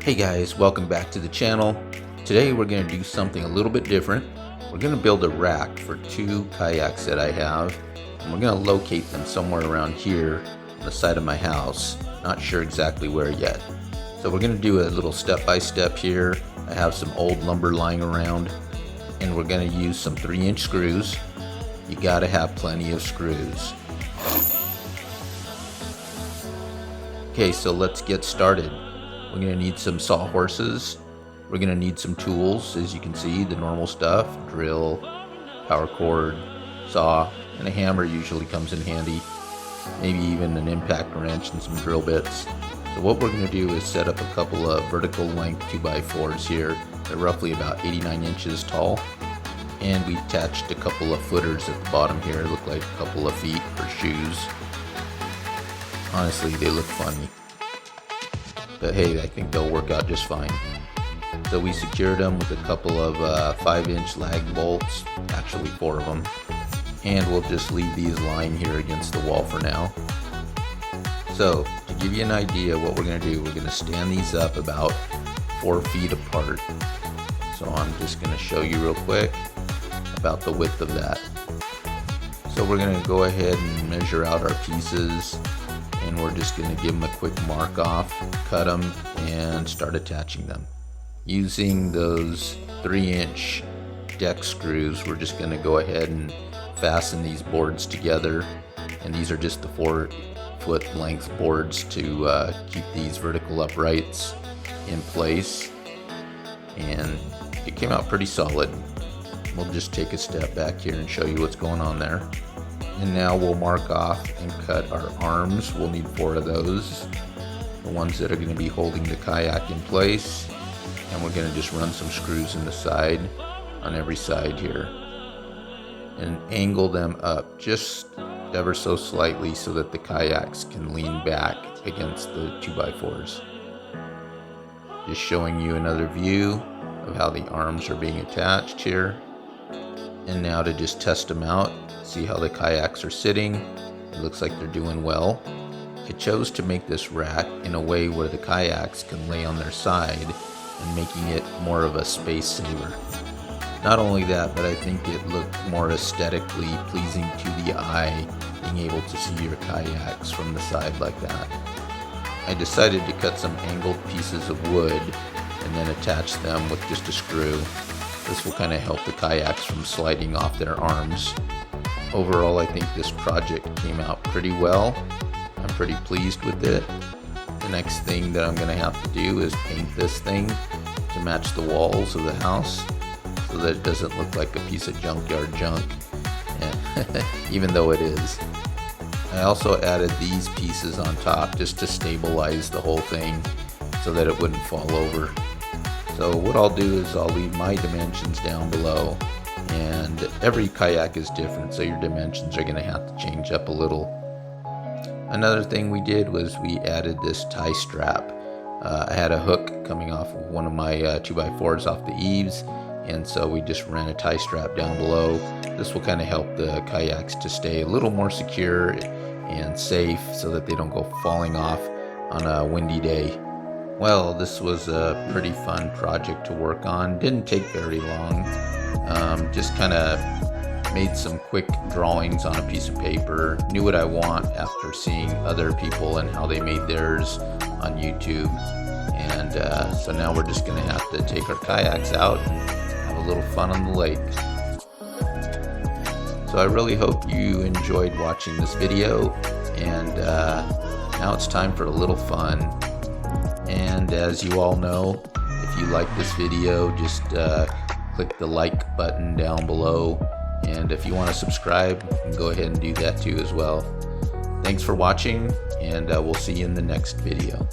Hey guys, welcome back to the channel. Today we're going to do something a little bit different. We're going to build a rack for two kayaks that I have, and we're going to locate them somewhere around here on the side of my house. Not sure exactly where yet. So we're going to do a little step-by-step here. I have some old lumber lying around, and we're going to use some 3-inch screws. You got to have plenty of screws. Okay, so let's get started. We're going to need some sawhorses. We're going to need some tools, as you can see, the normal stuff: drill, power cord, saw, and a hammer usually comes in handy. Maybe even an impact wrench and some drill bits. So what we're going to do is set up a couple of vertical length 2x4s here. They're roughly about 89 inches tall. And we attached a couple of footers at the bottom here. Look like a couple of feet for shoes. Honestly, they look funny. But hey, I think they'll work out just fine. So we secured them with a couple of 5-inch lag bolts, actually 4 of them. And we'll just leave these lying here against the wall for now. So to give you an idea what we're going to do, we're going to stand these up about 4 feet apart. So I'm just going to show you real quick about the width of that. So we're going to go ahead and measure out our pieces, and we're just going to give them a quick mark off, cut them, and start attaching them. Using those 3-inch deck screws, we're just going to go ahead and fasten these boards together, and these are just the 4-foot length boards to keep these vertical uprights in place, and it came out pretty solid. We'll just take a step back here and show you what's going on there. And now we'll mark off and cut our arms. We'll need 4 of those, the ones that are going to be holding the kayak in place. And we're going to just run some screws in the side, on every side here, and angle them up just ever so slightly so that the kayaks can lean back against the 2x4s. Just showing you another view of how the arms are being attached here. And now to just test them out, see how the kayaks are sitting. It looks like they're doing well. I chose to make this rack in a way where the kayaks can lay on their side, and making it more of a space saver. Not only that, but I think it looked more aesthetically pleasing to the eye, being able to see your kayaks from the side like that. I decided to cut some angled pieces of wood and then attach them with just a screw. This will kind of help the kayaks from sliding off their arms. Overall, I think this project came out pretty well. I'm pretty pleased with it. The next thing that I'm going to have to do is paint this thing to match the walls of the house, so that it doesn't look like a piece of junkyard junk, even though it is. I also added these pieces on top just to stabilize the whole thing so that it wouldn't fall over. So what I'll do is I'll leave my dimensions down below, and every kayak is different, so your dimensions are going to have to change up a little. Another thing we did was we added this tie strap. I had a hook coming off of one of my 2x4s off the eaves, and so we just ran a tie strap down below. This will kind of help the kayaks to stay a little more secure and safe so that they don't go falling off on a windy day. Well, this was a pretty fun project to work on. Didn't take very long. Just kind of made some quick drawings on a piece of paper. Knew what I want after seeing other people and how they made theirs on YouTube. And so now we're just going to have to take our kayaks out and have a little fun on the lake. So I really hope you enjoyed watching this video. And now it's time for a little fun. And as you all know, if you like this video, just click the like button down below. And if you want to subscribe, you can go ahead and do that too as well. Thanks for watching, and we'll see you in the next video.